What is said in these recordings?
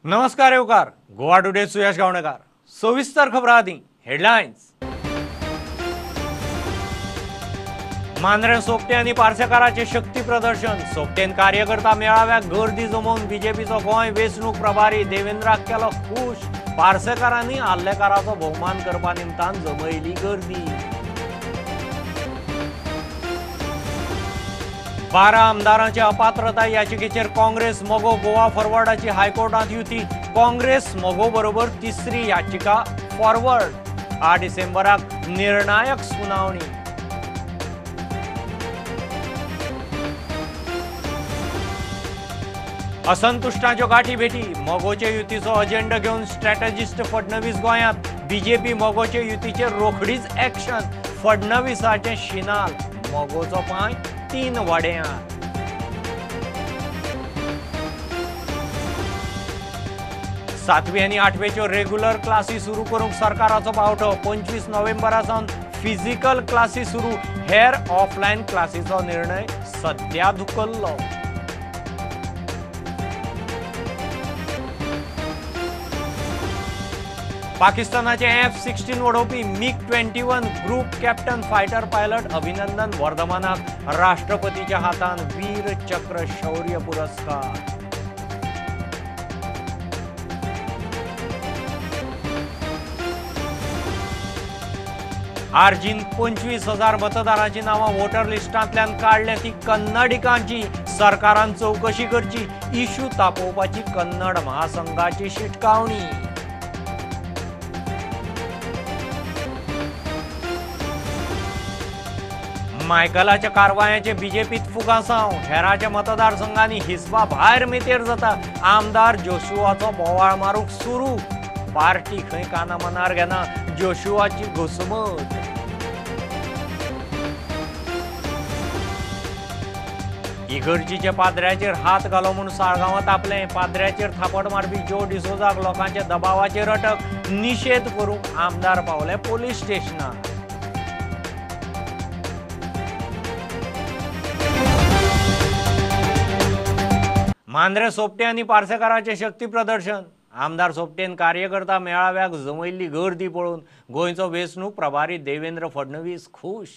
नमस्कार येवकार गोवा टुडे सुयश गावणेकार सविस्तर खबर आदी हेडलाइन्स। मांद्रे सोपटे आणि पार्सेकारांचे शक्ती प्रदर्शन। सोपटेन कार्यकर्ता मेळाव्याक गर्दी जमोवन बीजेपीचो गोंय वेंचणूक प्रभारी देवेंद्राक केलो खुश। पार्सेकारांनी आल्लेकाराचो भोवमान करपा निमतान जमयली गर्दी। 12 आमदारांच्या अपात्रता याचिकेचेर काँग्रेस मोगो। गोवा फॉरवर्डाची हायकोर्टात युती। काँग्रेस मोगो बरोबर तिसरी याचिका फॉरवर्ड। 8 डिसेंबराक निर्णायक सुनावणी। असंतुष्टांच्यो गाठी भेटी। मोगोचे युतीचो अजेंडा घेवन स्ट्रॅटेजिस्ट फडणवीस गोंयांत। बीजेपी मोगोचे युतीचेर रोखडीच एक्शन। फडणवीसाचे शिनाल। मोगोचो पांय 3 वाड्यार। 7वी आनी 8वेच्यो रेग्युलर क्लासी सुरू करूंक सरकाराचो पावटो। 25 नोव्हेंबरासावन फिजिकल क्लासी सुरू। हेर ऑफलायन क्लासीचो निर्णय सध्या धुकल्लो। पाकिस्तानाचे F-16 उडोवपी MiG-21 group captain fighter pilot Abhinandan वर्धमानाक राष्ट्रपतीच्या हातान वीर चक्र शौर्य पुरस्कार। आर्जीन 25,000 मतदारांची नावां वोटर लिस्टांतल्यान काढल्या ती कन्नडिकांची। सरकारान चौकशी करची। इशू तापोवपाची कन्नड महासंघाची शिटकावणी। मायकलाच्या कारवायांचे बीजेपीत फुगासांव। हेराच्या मतदारसंघांनी हिस्बा भायर मेतेर जाता। आमदार जोशुआचो बोवाळ मारूंक सुरू। पार्टी खंय काना मनार घेना जोशुआची घुसमट। इगर्जीच्या पाद्र्याचेर हात घालो म्हूण साळगांवांत आपले। पाद्र्याचेर थापट मारपी जो डिसोजाक लोकांच्या दबावाचेर अटक। निषेध करूंक आमदार पावले पोलीस स्टेशनार। मांद्रे सोपटे आणि पार्सेकारांचे शक्ती प्रदर्शन। आमदार सोपटेन कार्यकर्ता मेळाव्याक जमयल्ली गर्दी पळोवन गोंयचो वेंचणूक प्रभारी देवेंद्र फडणवीस खुश।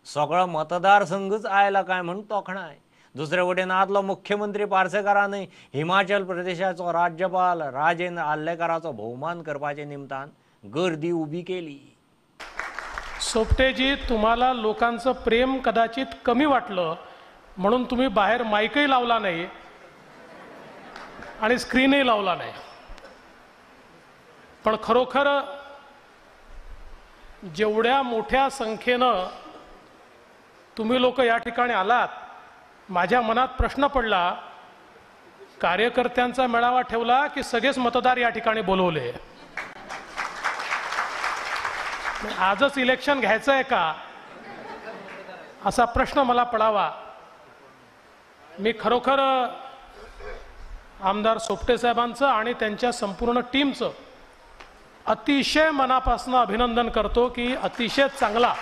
सगळो मतदारसंघच आयला काय म्हूण तोखणाय। दुसरे वटेन आदलो मुख्यमंत्री पार्सेकारानय हिमाचल प्रदेशाचो राज्यपाल राजेंद्र आल्लेकाराचो भोवमान करपाचे निमतान गर्दी उबी केली। सोपटेजी, तुम्हाला लोकांचं प्रेम कदाचित कमी वाटलं म्हणून तुम्ही बाहेर माईकही लावला नाही आणि स्क्रीनही लावला नाही, पण खरोखर जेवढ्या मोठ्या संख्येनं तुम्ही लोक या ठिकाणी आलात, माझ्या मनात प्रश्न पडला, कार्यकर्त्यांचा मेळावा ठेवला की सगळेच मतदार या ठिकाणी बोलवले? आजच इलेक्शन घ्यायचं आहे का असा प्रश्न मला पडावा। मी खरोखर आमदार सोपटे साहेबांचं आणि त्यांच्या संपूर्ण टीमचं अतिशय मनापासून अभिनंदन करतो की अतिशय चांगला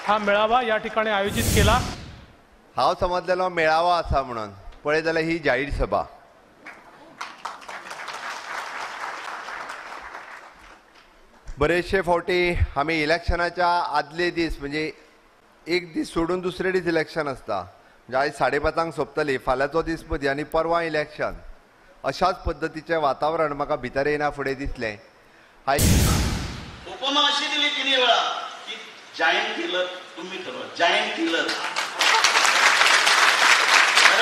हा मेळावा या ठिकाणी आयोजित केला। हांव समजलेलो मेळावा असा म्हणून, पळय जाल्यार ही जाहीर सभा। बरेचशे फावटी आमी इलेक्शनाच्या आदले दीस म्हणजे एक दीस सोडून दुसरे दीस इलेक्शन असता। आज 5:30 सोंपतली, फाल्यांचो दीस मदीं आनी परवा इलेक्शन। अशाच पद्धतीचे वातावरण म्हाका भितर येना फुडें दिसलें। उपमा अशी दिली तिन्ही वेळा की जायंट किलर तुम्ही ठरवा, जायंट किलर।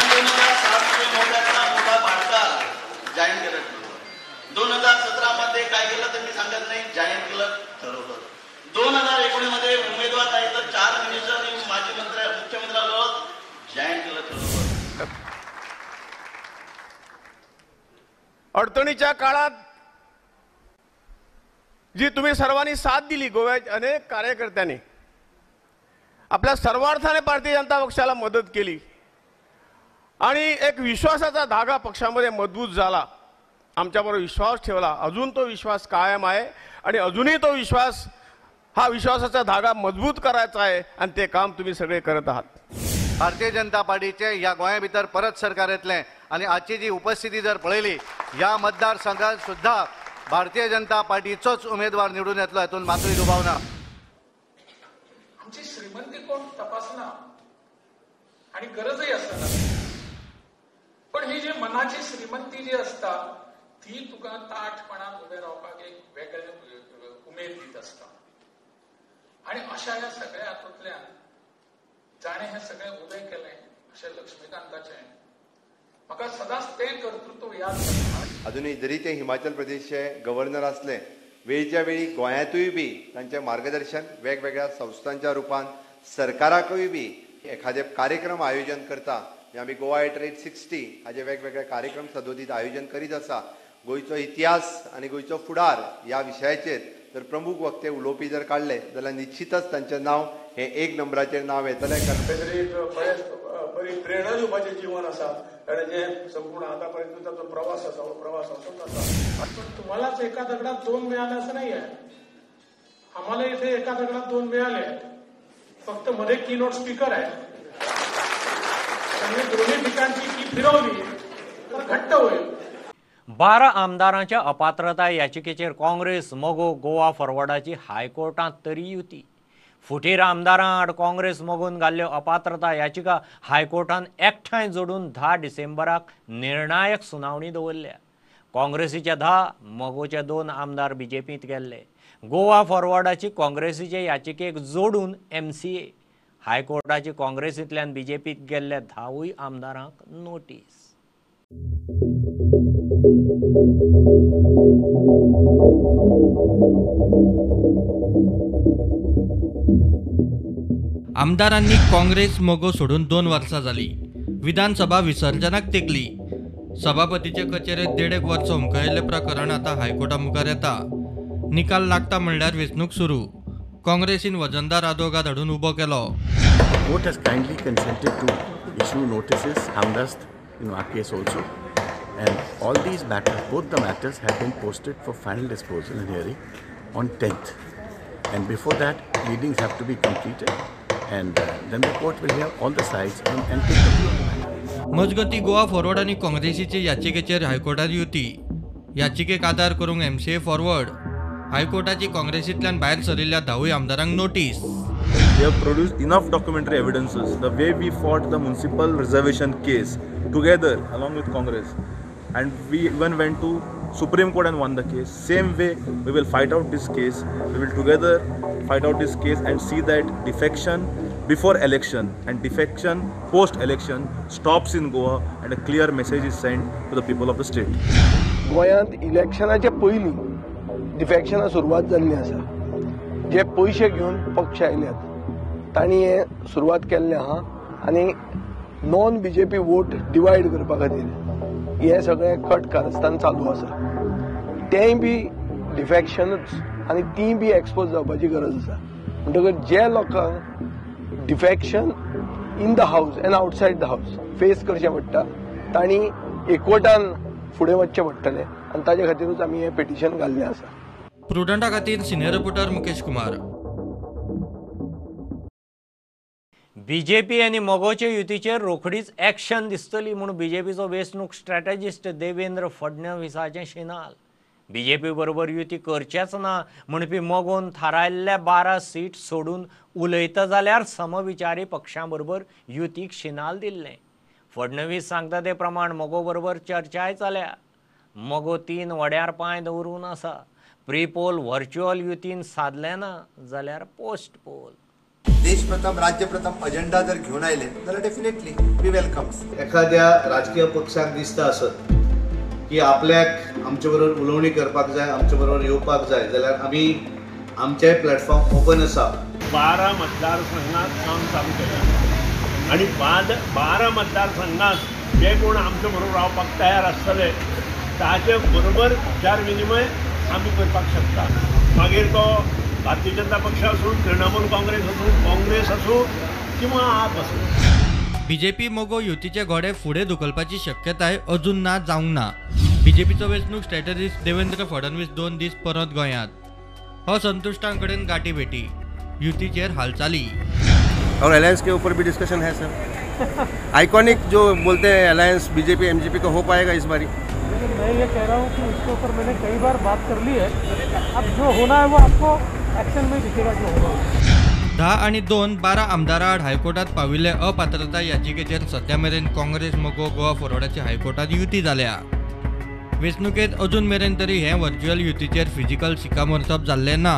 2007 मध्ये मोठा भारता जायंट किलर ठरवलं। 2017 मध्ये काय केलं तर मी सांगत नाही, जायंट किलर ठरवलं। 2019 मध्ये उमेदवार नाही तर 4 मिनिस्टर आणि माजी मुख्यमंत्र्याला जायंट किलर ठरवलं। अडचणीच्या काळात जी तुम्ही सर्वांनी साथ दिली, गोव्याच्या अनेक कार्यकर्त्यांनी आपल्या सर्वार्थाने भारतीय जनता पक्षाला मदत केली आणि एक विश्वासाचा धागा पक्षामध्ये मजबूत झाला। आमच्याबरोबर विश्वास ठेवला। अजून तो विश्वास कायम आहे आणि अजूनही तो विश्वास, हा विश्वासाचा धागा मजबूत करायचा आहे आणि ते काम तुम्ही सगळे करत आहात। भारतीय जनता पार्टीचे ह्या गोंया भितर परत सरकार येतले आणि आजची जी उपस्थिती जर पळयली या मतदारसंघात सुद्धा भारतीय जनता पार्टीचोच उमेदवार निवडून येतलो, हातून मातूय दुबाव ना. आमची श्रीमंती कोण तपासना आणि गरजही असताना, पण ही जी मनाची श्रीमंती जी असता ती तुका ताठपणात उभे रावपाक एक वेगळे उमेद दीत असता. आणि अशा या सगळ्या हातूंतल्यान जाणे हे सगळे उबे केले अशें लक्ष्मीकांताचें म्हाका सदांच तें कर्तृत्व याद जाता. अजूनही जरी ते हिमाचल प्रदेशचे गव्हर्नर असले, वेळच्या वेळी गोंयांतूय बी तांचे मार्गदर्शन वेगवेगळ्या संस्थांच्या रुपान सरकाराकूय बी एखादे कार्यक्रम आयोजन करता. आमी गोवा एट रेट 60 हाचे वेगवेगळे कार्यक्रम सदोदीत आयोजन करीत आसा. गोंयचो इतिहास आनी गोंयचो फुडार ह्या विशयाचेर जर प्रमुख वक्ते उलोवपी जर काडले जाल्यार निश्चितच तांचें नांव हे 1 नंबराचेर नांव येतलें. बरी प्रेरणा दिवपाचें जीवन आसा, ताणें जें संपूर्ण आतापर्यंत ताचो प्रवास आसा, हो प्रवास असोच आसा. पण तुम्हालाच एका दगडात 2 मिळाले असं नाही आहे. आम्हाला इथे एका दगडात 2 मिळाले, फक्त मध्ये कीनोट स्पीकर आहे. त्यांनी दोन्ही ठिकाणची की फिरवली तर घट्ट होईल. 12 आमदारांच्या अपात्रता याचिकेचेर काँग्रेस मोगो गोवा फॉरवर्डाची हायकोर्टात तरी युती. फुटीर आमदारां आड काँग्रेस मोगून घाल्ल्यो अपात्रता याचिका हायकोर्टान एकठांय जोडून 10 डिसेंबराक निर्णायक सुनावणी दवरल्या. काँग्रेसीचे 10, मोगोचे 2 आमदार बीजेपीत गेल्ले. गोवा फॉरवर्डाची काँग्रेसीचे याचिकेक जोडून MCA. हायकोर्टाची काँग्रेसींतल्यान बीजेपीत गेल्ल्या 10 आमदारांक नोटीस. आमदारांनी काँग्रेस मोगो सोडून 2 वर्सां जाली. विधानसभा विसर्जनाक तेकली. सभापतीचे कचेरेत 1.5 वर्स हुमकयल्ले प्रकरण आतां हायकोर्टा मुखार येता. निकाल लागता म्हणल्यार वेंचणूक सुरू. काँग्रेसीन वजनदार आदोगाद हाडून उबो केलो. Court has kindly consented to issue notices, hamdast in our case also, and all these matters, both the matters have been posted for final disposal and hearing on 10th. And before that, pleadings have to be completed, and then the court will hear all the sides and take the matter. मजगती Goa forward आनी काँग्रेसीचे याचिकेचेर हायकोर्टात युती. याचिकेक आदार करूंक MCA forward. हायकोर्टाची काँग्रेसींतल्यान भायर सरिल्ल्या 10 आमदारांक notice. We have produced enough documentary evidences. The way we fought the municipal reservation case together along with Congress, and we even went to Supreme Court and won the case. Same way we will fight out this case. We will together fight out this case and see that defection before election and defection post election stops in Goa, and a clear message is sent to the people of the state. गोंयांत इलेक्शनाच्या पयलीं डिफेक्शनां सुरवात जाल्ली आसा. जे पयशे घेवन पक्ष आयल्यात तांणी हे सुरवात केल्लें आहा, आनी नॉन BJP वोट डिवायड करपा खातीर हे सगळें कट कारस्थान चालू आसा. तेंय बी डिफेक्शनच आनी ती बी एक्सपोज जावपाची गरज आसा. म्हणटकच जे लोकांक डिफेक्शन इन द हावस एंड आउटसायड द हावस फेस करचें पडटा तांणी एकवटान फुडें वचचें पडटलें, आनी ताजे खातीरूच आमी हें पिटिशन घाल्लें आसा. प्रुडंटा खातीर senior reporter Mukesh Kumar. BJP आनी मोगोचे युतीचेर रोखडीच एक्शन दिसतली म्हूण बीजेपीचो वेंचणूक स्ट्रॅटेजिस्ट देवेंद्र फडणवीसाचें शिनाल. बीजेपी बरोबर युती करचेच ना म्हणपी मोगोन थारायल्ल्या 12 सीट सोडून उलयता जाल्यार समविचारी पक्षां बरोबर युतीक शिनाल दिल्लें. फडणवीस सांगता ते प्रमाण मोगो बरोबर चर्चाय जाल्या. मोगो 3 वड्यार पांय दवरून आसा. प्री पोल व्हर्च्युअल युतीन साधलें ना जाल्यार पोस्ट पोल. देश प्रथम राज्य प्रथम अजेंडा जर घेऊन आयले जाल्यार डेफिनेटली वी वेलकम्स. एखाद्या राजकीय पक्षाक दिसता आसत की आपल्याक आमचे बरोबर उलोवणी करपाक जाय, आमचे बरोबर येवपाक जाय, जाल्यार आमी आमचेय प्लॅटफॉर्म ओपन आसा. 12 मतदारसंघात काम चालू केलें आनी 12 मतदारसंघात जे कोण आमचे बरोबर रावपाक तयार आसतले ताचे बरोबर विचार विनिमय आमी करपाक शकता. मागीर तो भारतीय जनता पक्ष आसूं, तृणमूल काँग्रेस आसूं किंवा आप आसूं. बीजेपी मोगो युतीचे घोडे फुडें धुकलपाची शक्यताय अजून ना जावंक ना. बीजेपीचो वेंचणूक स्ट्रॅटेजिस्ट देवेंद्र फडणवीस 2 दीस परत गोंयांत. हो संतुष्टांकडेन गाठी भेटी. युतीचेर हालचाली. और अलायंस के ऊपर भी डिस्कशन है सर. आइकॉनिक जो बोलते हैं अलायंस BJP MJP का हो पाएगा इस बारी. लेकिन मैं ये कह रहा हूँ कि इसके ऊपर मैंने कई बार बात कर ली है. अब जो होना है वो आपको एक्शन में दिखेगा जो होगा. 10 आणि 2 12 आमदारां आड हायकोर्टात पाविल्ले अपात्रता याचिकेचेर सध्या मेरेन काँग्रेस मगो गोवा फॉरवर्डाची हायकोर्टात युती जाल्या. वेंचणुकेत अजून मेरेन तरी हे व्हर्च्युअल युतीचेर फिजिकल शिक्कामोर्तब जाल्ले ना.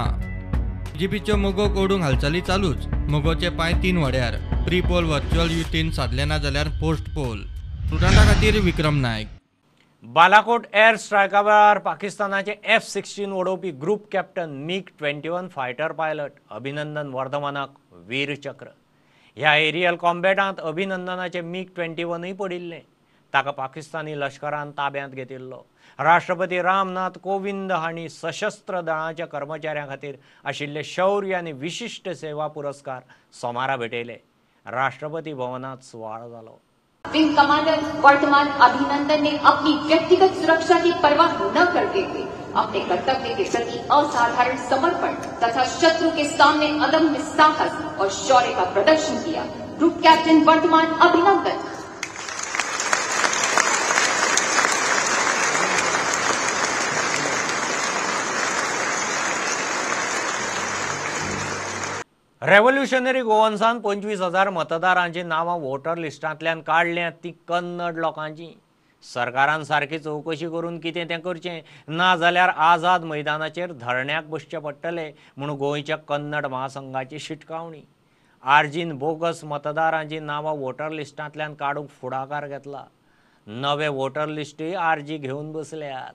बीजेपीच्यो मोगो ओडूंक हालचाली चालूच. मोगोचे पांय 3 वड्यार. प्री पोल व्हर्च्युअल युतीन साधले ना जाल्यार पोस्ट पोल. स्टुडंटा खातीर विक्रम नायक. बालाकोट एअर स्ट्रायका वेळार पाकिस्तानाचे F-16 उडोवपी group captain MiG-21 fighter pilot Abhinandan वर्धमानाक वीर चक्र. ह्या एरियल कॉम्बॅटांत अभिनंदनाचे MiG-21 पडिल्ले. ताका पाकिस्तानी लष्करान ताब्यांत घेतिल्लो. राष्ट्रपती रामनाथ कोविंद हांणी सशस्त्र दळाच्या कर्मचाऱ्यां खातीर आशिल्ले शौर्य आनी विशिष्ट सेवा पुरस्कार सोमारा भेटयले. राष्ट्रपति भवनात सुवाळो जालो. विंग कमांडर वर्तमान अभिनंदन ने अपनी व्यक्तिगत सुरक्षा की परवाह न करते हुए अपने कर्तव्य के प्रति असाधारण समर्पण तथा शत्रु के सामने अदम्य साहस और शौर्य का प्रदर्शन किया. ग्रुप कैप्टन वर्तमान अभिनंदन. रेव्होल्युशनरी गोवन्सान 25,000 मतदारांची नावां वोटर लिस्टांतल्यान काढल्यात ती कन्नड लोकांची. सरकारान सारकी चौकशी करून कितें तें करचें ना जाल्यार आझाद मैदानाचेर धरण्याक बसचें पडटलें म्हूण गोंयच्या कन्नड महासंघाची शिटकावणी. आर्जीन बोगस मतदारांची नावां वोटर लिस्टांतल्यान काडूंक फुडाकार घेतला. नवे वोटर लिस्टूय आर्जी घेवन बसल्यात.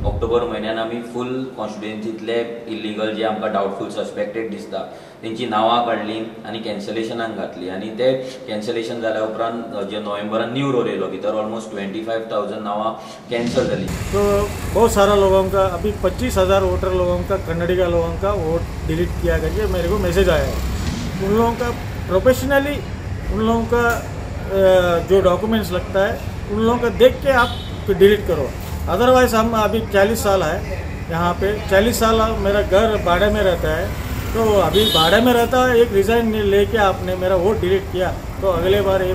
ऑक्टोबर म्हयन्यान आमी फूल कॉन्स्टिट्युएन्सींतले इल्लीगल जे आमकां डावटफूल सस्पेक्टेड दिसता तेंची नांवां काडलीं आनी कॅन्सलेशनाक घातली. आनी ते कॅन्सलेशन जाल्या उपरांत जे नोव्हेंबरान न्यू रोल येयलो भितर ऑलमोस्ट 25,000 नावां कॅन्सल जाली. तो बहुत सारा लोगों का अभी 25,000 वोटर लोगों का कन्नडिगा लोगों का वोट डिलीट किया करके मेरे को मैसेज आया है. उन लोगों का प्रोफेशनली उन लोगों का जो डॉक्यूमेंट्स लगता है उन लोगों का देख के आप डिलीट करो. अदरवाइज हम अभी 40 साल है यहाँ पे. 40 साल मेरा घर भाड़े में रहता है तो अभी भाड़े में रहता है. एक रिज़ाइन लेके आपने मेरा वोट डिलीट किया तो अगले बार ये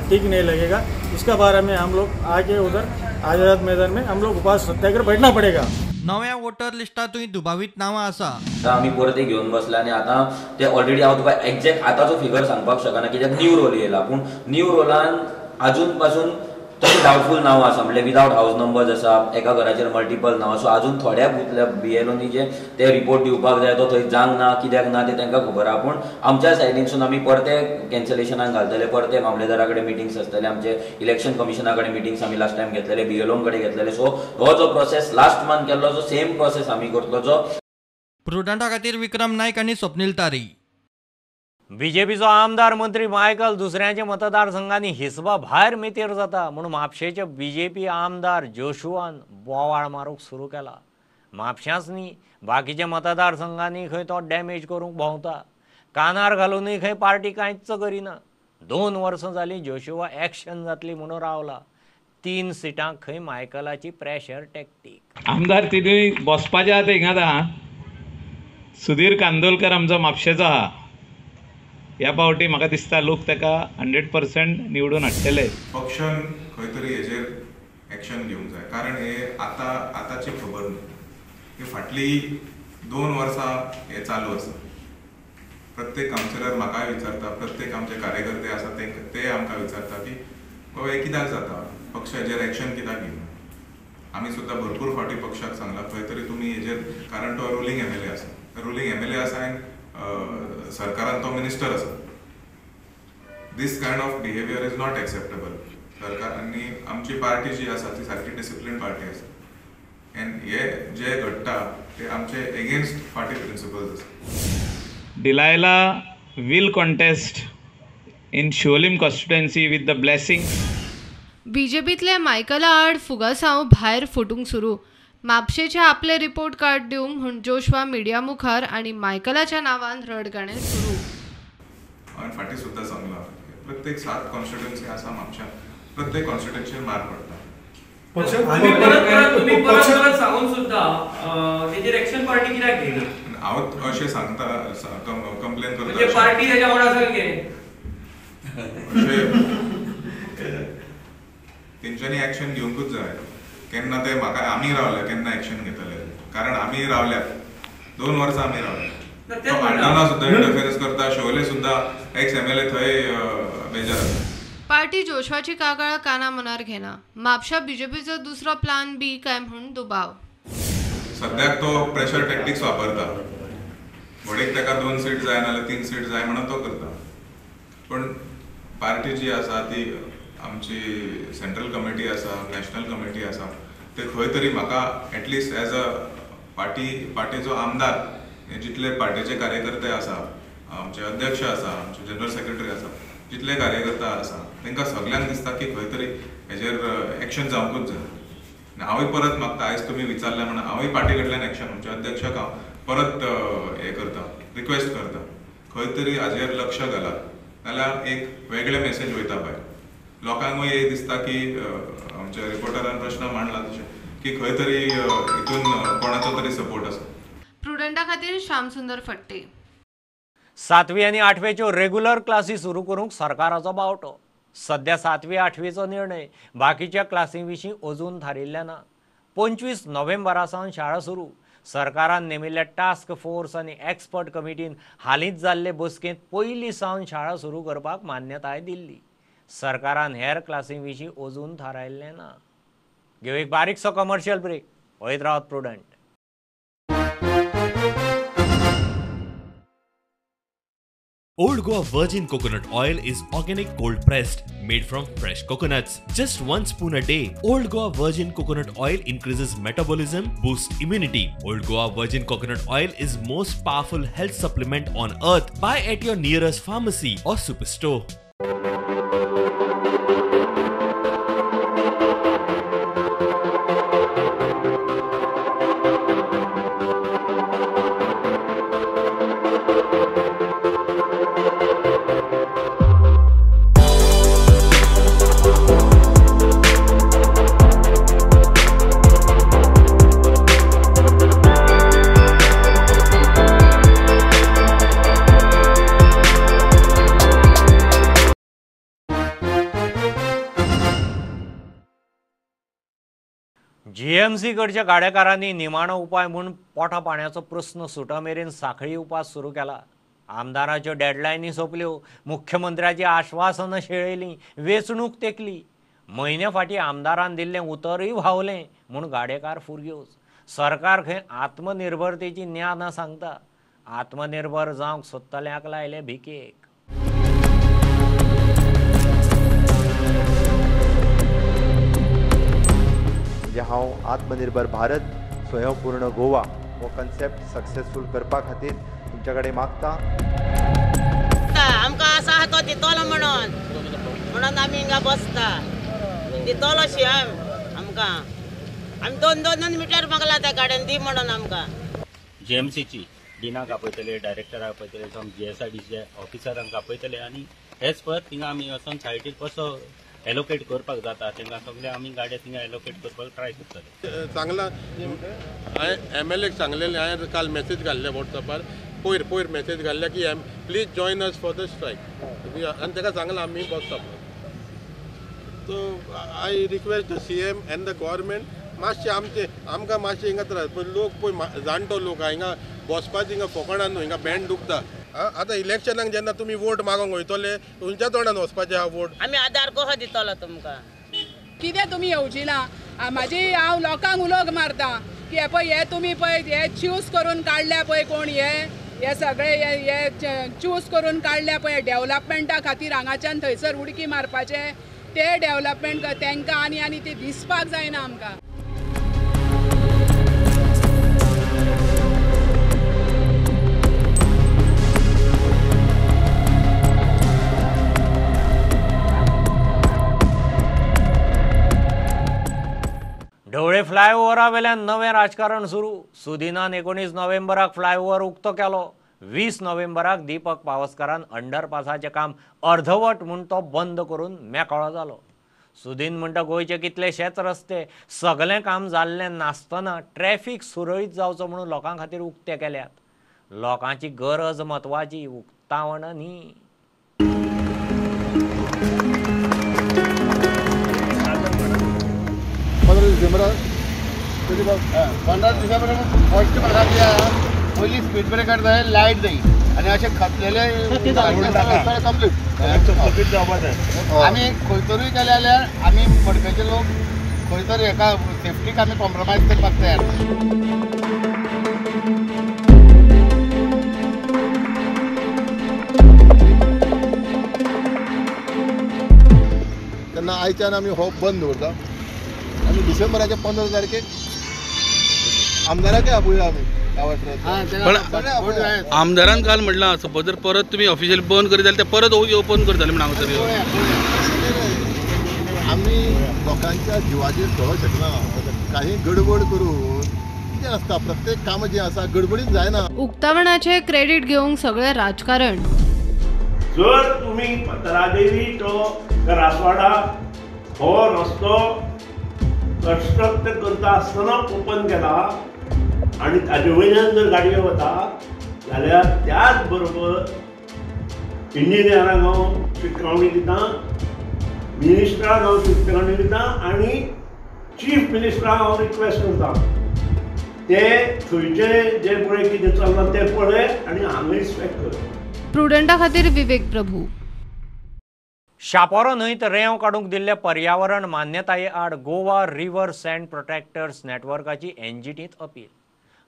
ठीक नहीं लगेगा. इसका बारे में हम लोग आगे उधर आज़ाद मैदान में हम लोग उपवास सत्याग्रह बैठना पड़ेगा. नव्या वोटर लिस्टातूय दुबावीत नावां आसा. आमी परत एक घेवन बसला आनी आतां ते ऑलरेडी हांव तुका एक्झॅक्ट आतांचो फिगर सांगपाक शकना कित्याक न्यू रोल येयला. पूण न्यू रोलान आजून पासून तशें डावटफूल नांवां आसा म्हणजे विदावट हावस नंबर्स आसा. एका घराचेर मल्टिपल नांवां. सो आजून थोड्या बुथल्या BLOनी जे ते रिपोर्ट दिवपाक जाय तो थंय जावंक ना कित्याक ना ते तांकां खबर आहा. पूण आमच्या सायडीनसून आमी परते कॅन्सलेशनाक घालतले. परते मामलेदारा कडेन मिटिंग्स आसतले. आमचे इलेक्शन कमिशना कडेन मिटिंग्स आमी लास्ट टायम घेतलेले. BLO कडेन घेतलेले. सो हो जो प्रोसेस लास्ट मंथ केल्लो जो सेम प्रोसेस आमी करतलो. जो प्रुडंटा खातीर विक्रम नायक आनी स्वप्नील तारी. बीजेपीचो आमदार मंत्री मायकल दुसऱ्याच्या मतदारसंघांनी हिसबा भायर मेतेर जाता म्हणून म्हापशेचे बीजेपी आमदार जोशुआन बोवाळ मारूंक सुरू केला. म्हापशांच न्ही बाकीच्या मतदारसंघांनी खंय तो डॅमेज करूंक भोंवता. कानार घालूनय खंय पार्टी कांयच करिना. 2 वर्सां जालीं जोशुआ एक्शन जातली म्हणून रावला. 3 सिटांक खंय मायकलाची प्रेशर टॅक्टीक. आमदार तिनूय बसपाचे आहा ते हिंगात आहा. सुधीर कांदोलकर आमचो म्हापशेचो आहा. ह्या फावटी म्हाका दिसता लोक ताका 100% निवडून हाडटले. पक्षान खंय तरी हेजेर एक्शन घेवंक जाय. कारण हे आतांची खबर न्ही. ही फाटली 2 वर्सां हे चालू आसा. प्रत्येक कावन्सिलर म्हाकाय विचारता. प्रत्येक आमचे कार्यकर्ते आसा ते आमकां विचारता की बाबा हे कित्याक जाता. पक्ष हेजेर एक्शन कित्याक घेयना. आमी सुद्दां भरपूर फावटी पक्षाक सांगला खंय तरी तुमी हेजेर. कारण तो रुलींग MLA आसा. रुलींग MLA आसा आनी सरकारान तो मिनिस्टर आसा. This kind of behaviour is not acceptable. सरकारांनी आमची पार्टी जी आसा ती सारकी डिसिप्लिन पार्टी आसा. एंड हे जे घडटा ते आमचे एगेन्स्ट पार्टी प्रिंसिपल्स आसा. Delilah will contest in Siolim constituency with the blessing. बीजेपीतले मायकला आड फुगासांव भायर फुटूंक सुरू. म्हापशेचे आपले रिपोर्ट कार्ड दिवंक म्हूण जोशुआ मिडिया मुखार आनी मायकलाच्या नांवान रडगाणें सुरू. हांवें फाटीं सुद्दां सांगलां प्रत्येक 7 कॉन्स्टिट्युएन्सी आसा म्हापशां. प्रत्येक कॉन्स्टिट्युएन्सीर मार पडटा. सांगून सुद्दां तेजेर एक्शन पार्टी कित्याक घेयना. हांव अशें सांगता कंप्लेन करता पार्टी तेच्या वांगडा आसा कितें. तेंच्यांनी ऍक्शन घेवंकूच जाय. केन्ना ते म्हाका आमी रावले केन्ना ऍक्शन घेतले, कारण आमी रावल्यात 2 वर्सां आमी रावले. आंदोलना सुद्दां इंटरफियरन्स करता, शोले सुद्दां एक्स MLA थंय बेजार आसा. पार्टी जोशवाची कागाळ काना मनार घेना. म्हापशा बीजेपीचो दुसरो प्लान बी काय म्हणून दुबाव. सद्याक तो प्रेशर टॅक्टिक्स वापरता. वडीक ताका 2 सीट जाय नाल्यार 3 सीट जाय म्हणून तो करता. पण पार्टी जी आसा ती आमची सेंट्रल कमिटी आसा, नॅशनल कमिटी आसा, ते खंय तरी म्हाका एटलिस्ट एज अ पार्टीचो आमदार, जितले पार्टीचे कार्यकर्ते आसा, आमचे अध्यक्ष आसा, आमचे जनरल सेक्रेटरी आसा, जितले कार्यकर्ता आसा, तांकां सगळ्यांक दिसता की खंय तरी हेजेर एक्शन जावंकूच जाय. हांवूय परत मागता, आयज तुमी विचारलें म्हणून हांवूय पार्टी कडल्यान एक्शन, आमच्या अध्यक्षाक हांव परत हे करता, रिक्वेस्ट करता, खंय तरी हाजेर लक्ष घालात, नाल्यार एक वेगळे मेसेज वयता भायर. लोकांकूय हे दिसता की आमच्या रिपोर्टरान प्रश्न मांडला तशें की खंय तरी हितून कोणाचो तरी सपोर्ट आसा. प्रुडंटा खातीर श्यामसुंदर फडते. 7वी आणि 8वेच्यो रेग्युलर क्लासी सुरू करूंक सरकाराचो बावटो. सध्या 7वी 8वीचो निर्णय बाकीच्या क्लासी विशीं अजून थारिल्ले ना. 25 नोव्हेंबरा सावन शाळा सुरू. सरकारान नेमिल्ल्या टास्क फोर्स आनी एक्सपर्ट कमिटीन हालींच जाल्ले बसकेंत पयलीं सावन शाळा सुरू करपाक मान्यताय दिल्ली. सरकारान हेर क्लासी विशीं अजून थारायल्लें ना. घेऊ एक बारीकसो कमर्शियल ब्रेक. पळयत Rawat prudent. Old Goa Virgin Coconut Oil is organic cold pressed, made from fresh coconuts. Just 1 spoon a day. Old Goa Virgin Coconut Oil increases metabolism, boosts immunity. Old Goa Virgin Coconut Oil is most powerful health supplement on earth. Buy at your nearest pharmacy or superstore. GMC कडच्या गाडेकारांनी निमाणो उपाय म्हणून पोटा पाण्याचो प्रस्न सुटा मेरेन साखळी उपास सुरू केला. आमदाराच्यो डेडलायनी सोंपल्यो, मुख्यमंत्र्याची आश्वासनां शेळयलीं, वेंचणूक तेंकली. म्हयन्या फाटीं आमदारान दिल्लें उतरय व्हांवलें म्हूण गाडेकार फुरग्योज. सरकार खंय आत्मनिर्भरतेची ज्ञानां सांगता. आत्मनिर्भर जावंक सोदतल्यांक लायले भिकेक. हांव आत्मनिर्भर भारत स्वयंपूर्ण गोवा हो कन्सेप्ट सक्सेसफूल करपा खातीर तुमच्या कडेन मागता. आमकां आसा तो दितलो म्हणून आमी हिंगा बसता. दितलो सीएम आमकां. आमी 2 मिटर मागला त्या गाड्यान दी म्हणून आमकां. GMCची डिनाक आपयतले, डायरेक्टराक आपयतले, सम GSIDचे ऑफिसरांक आपयतले आनी हेच परत थिंगा आमी वचून सायटीर कसो एलोकेट करपाक जाता तेंकां सगळे आमी गाड्यो थिंगा एलोकेट करपाक ट्राय करतले. चांगला हांवें MLAक सांगलेलें, हांवें काल मेसेज घाल्ले वॉट्सॅपार, पयर मेसेज घाल्ल्या की please join us for the strike, आनी ताका सांगलां आमी बसता. So I request the CM end the government मातशें आमकां मातशें हिंगा त्रास. पळय लोक पळय जाणटो लोक हिंगा बसपाचें हिंगा फोकणान न्हू, हिंगा बँड दुखता. आतां इलेक्शनाक जेन्ना तुमी वोट मागोंक वयतले तुमच्या तोंडान वचपाचें हा वोट. आमी आदार कसो दितलो तुमकां? कितें तुमी येवचिना म्हाजी हांव लोकांक उलोग मारता की हे पळय हे तुमी पळय हे चूज करून काडल्या पळय कोण हे सगळे हे चूज करून काडल्या पळय डेव्हलपमेंटा खातीर हांगाच्यान थंयसर उडकी मारपाचे. ते डेव्हलपमेंट तांकां आनी ते दिसपाक जायना आमकां. ढवळे फ्लायओव्हरा वेल्यान नवें राजकारण सुरू. सुदिनान 19 नोव्हेंबराक फ्लायओव्हर उक्तो केलो. 20 नोव्हेंबराक दीपक पावसकारान अंडरपासाचें काम अर्धवट म्हूण तो बंद करून मेकळो जालो. सुदीन म्हणटा गोंयचे कितलेशेच रस्ते सगळें काम जाल्लें नासतना ट्रॅफिक सुरळीत जावचो म्हणून लोकां खातीर उक्ते केल्यात. लोकांची गरज म्हत्वाची, उक्तावण न्ही. डिसेंबराक 15 डिसेंबराक फर्स्ट म्हाका पयली स्पीड ब्रेकर जाय, लायट जाय आनी अशें खतलेले कंप्लीट आमी खंय तरी गेले जाल्यार आमी मडकयचे लोक खंय तरी एका सेफ्टीक आमी कॉम्प्रोमायज करपाक तयार. तेन्ना आयच्यान आमी हो बंद दवरता आनी डिसेंबराच्या 15 तारखेक आमदाराकय आपयला आमी. पण आमदारान काल म्हटलं सपोज जर परत तुम्ही ऑफिशियल बंद करीत जाल्यार ते परत ओपन करतले म्हण हांगासर आमी लोकांच्या जिवाचेर धोको शकना. काही गडबड करून कितें आसता प्रत्येक काम जे आसा गडबडीत जायना. उक्तावणाचे क्रेडीट घेवंक सगळे राजकारण. जर तुम्ही पत्रादेवी तो रासवाडा हो रस्तो कन्स्ट्रक्ट करता आसतना ओपन केला आणि ताजे वयल्यान जर गाडयो वता जाल्यार त्याच बरोबर इंजिनियरांक हांव शिटकावणी दिता, मिनिस्टराक हांव शिटकावणी दिता आनी चीफ मिनिस्टराक हांव रिक्वेस्ट करता ते थंयचे जे पळय कितें चल्लां ते पळय आनी हांगा इन्स्पेक्ट कर. प्रुडंटा खातीर विवेक प्रभू. शापोरा न्हंयत रेंव काडूंक दिल्ले पर्यावरण मान्यताये आड गोवा रिव्हर सँड प्रोटेक्टर्स नेटवर्काची एनजीटींत appeal.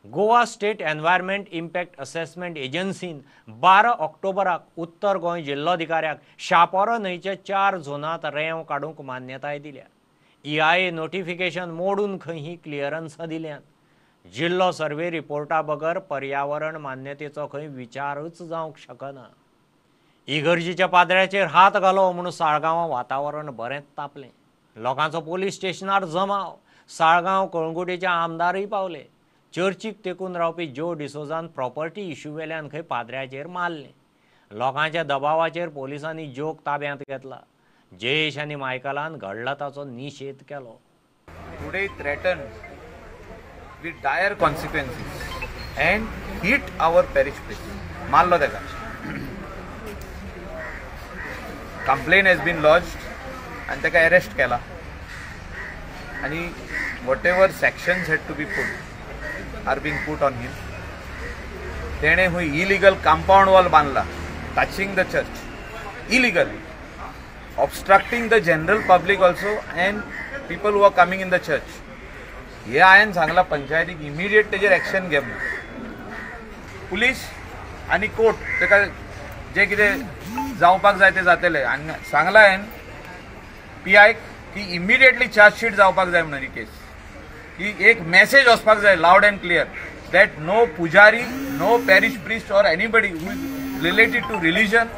Goa state environment impact assessment एजन्सीन 12 ऑक्टोबराक उत्तर गोंय जिल्लोधिकाऱ्याक शापोरा न्हंयच्या 4 झोनांत रेंव काडूंक मान्यताय दिल्या. EIA नोटिफिकेशन मोडून खंयही क्लियरन्सां दिल्यात. जिल्लो सर्वे रिपोर्टा बगर पर्यावरण मान्यतेचो खंय विचारूच जावंक शकना. इगर्जीच्या पाद्र्याचेर हात घालो म्हणून साळगांवां वातावरण बरेंच तापलें. लोकांचो पोलीस स्टेशनार जमाव. साळगांव कळंगुटेचे आमदारय पावले. चर्चीक तेकून रावपी जो डिसोजान प्रॉपर्टी इश्यू वेल्यान खंय पाद्र्याचेर मारलें. लोकांच्या दबावाचेर पोलिसांनी जोग ताब्यांत घेतला. जयेश आनी मायकलान घडला ताचो निशेध केलो. Today threatened with dire consequences and hit our parish priest. मारलो तेका. Complaint has been lodged and तेका arrest केला. आणि whatever sections had to be put are being put on him. तेणे हुई illegal compound wall बांधला, touching the church illegally, obstructing the general public also and people who are coming in the church. हे हांवें सांगला पंचायतीक immediate तेजेर action घे म्हणून. पुलीस आनी कोर्ट तेका जे कितें जावपाक जाय ते जातले आनी सांगला हांवें PI की इमिडिएटली चार्जशीट जावपाक जाय म्हणून ही केस. ही एक मेसेज वचपाक जाय loud end clear that no pujari, no parish priest or anybody who is related to religion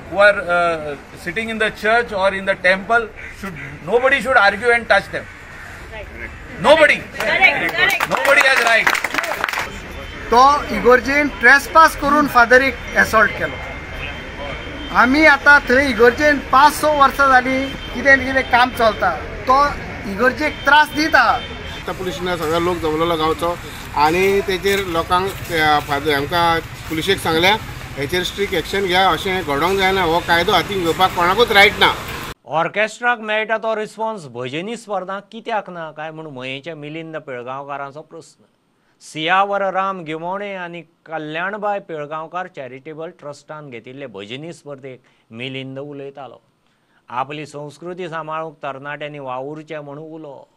who are sitting in the church or in the temple nobody should argue and touch them. Nobody. Nobody has right. तो इगोर्जेन trespass करून फादरीक assault केलो. आमी आतां थंय इगोर्जेन 5-6 वर्सां जालीं कितें कितें काम चलता तो इगोर्जेक त्रास दिता. पुलिशेन सगळो लोक जमलेलो गांवचो आनी तेजेर लोकांक आमकां पुलिशेक सांगल्या हेचेर स्ट्रिक्ट एक्शन घ्या, अशें घडोवंक जायना. हो कायदो हातीन घेवपाक कोणाकूच रायट ना. ऑर्केस्ट्राक मेळटा तो रिस्पॉन्स भजनी स्पर्धांक कित्याक ना काय म्हणून मयेच्या मिलिंद पिळगांवकारांचो प्रस्न. सियावर राम गिमोणे आनी कल्याणबाय पिळगांवकार चॅरिटेबल ट्रस्टान घेतिल्ले भजनी स्पर्धेक मिलिंद उलयतालो. आपली संस्कृती सांबाळूंक तरणाट्यांनी वावुरचें म्हणून उलो.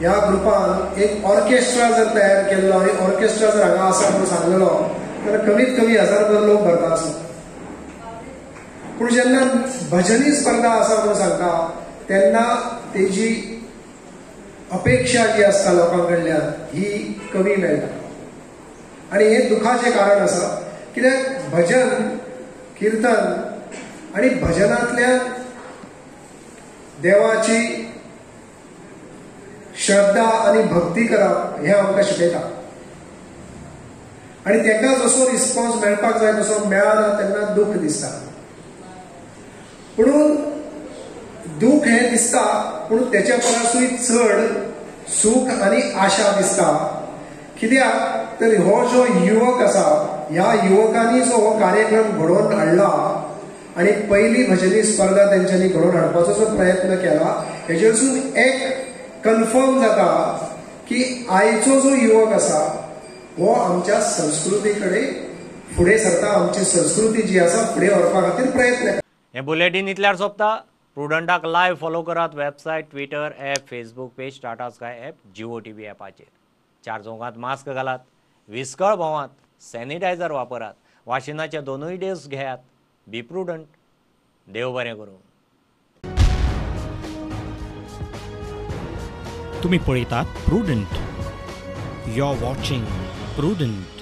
ह्या ग्रुपान एक ऑर्केस्ट्रा जर तयार केल्लो आनी ऑर्केस्ट्रा जर हांगा आसा म्हणून सांगलेलो जाल्यार कमीत कमी 1000 लोक भरता आसता. पूण जेन्ना भजनी स्पर्धा आसा म्हणून सांगता तेन्ना तेजी अपेक्षा जी आसता लोकां कडल्यान ही कमी मेळटा. आनी हे दुखाचें कारण आसा कित्याक भजन कीर्तन आनी भजनांतल्यान देवाची श्रद्धा आनी भक्ती करप हें आमकां शिकयता. आनी ताका जसो रिस्पॉन्स मेळपाक जाय तसो मेळना तेन्ना दूख दिसता. म्हणून दूख हें दिसता पूण तेच्या परसूय चड सूख आनी आशा दिसता. कित्याक तर हो जो युवक आसा ह्या युवकांनी जो हो कार्यक्रम घडोवन हाडला आनी पयली भजनी स्पर्धा तेंच्यांनी घडोवन हाडपाचो जो प्रयत्न केला हेजेरसून एक कन्फर्म जाता की आयचो जो युवक आसा हो आमच्या संस्कृती कडेन फुडें सरता, आमची संस्कृती जी आसा फुडें व्हरपा खातीर प्रयत्न करता. हे बुलेटिन इतल्यार सोंपता. प्रुडंटाक लायव्ह फॉलो करात. Website, Twitter app, Facebook page, Tata sky app, Jio TV ॲपाचेर. चार चौकांत मास्क घालात, विस्कळ भोंवात, सॅनिटायझर वापरात, वाशिनाचे 2 डोस घेयात. बी प्रुडंट. देव बरें करूं. तुम्ही पळयतात Prudent. You are watching prudent.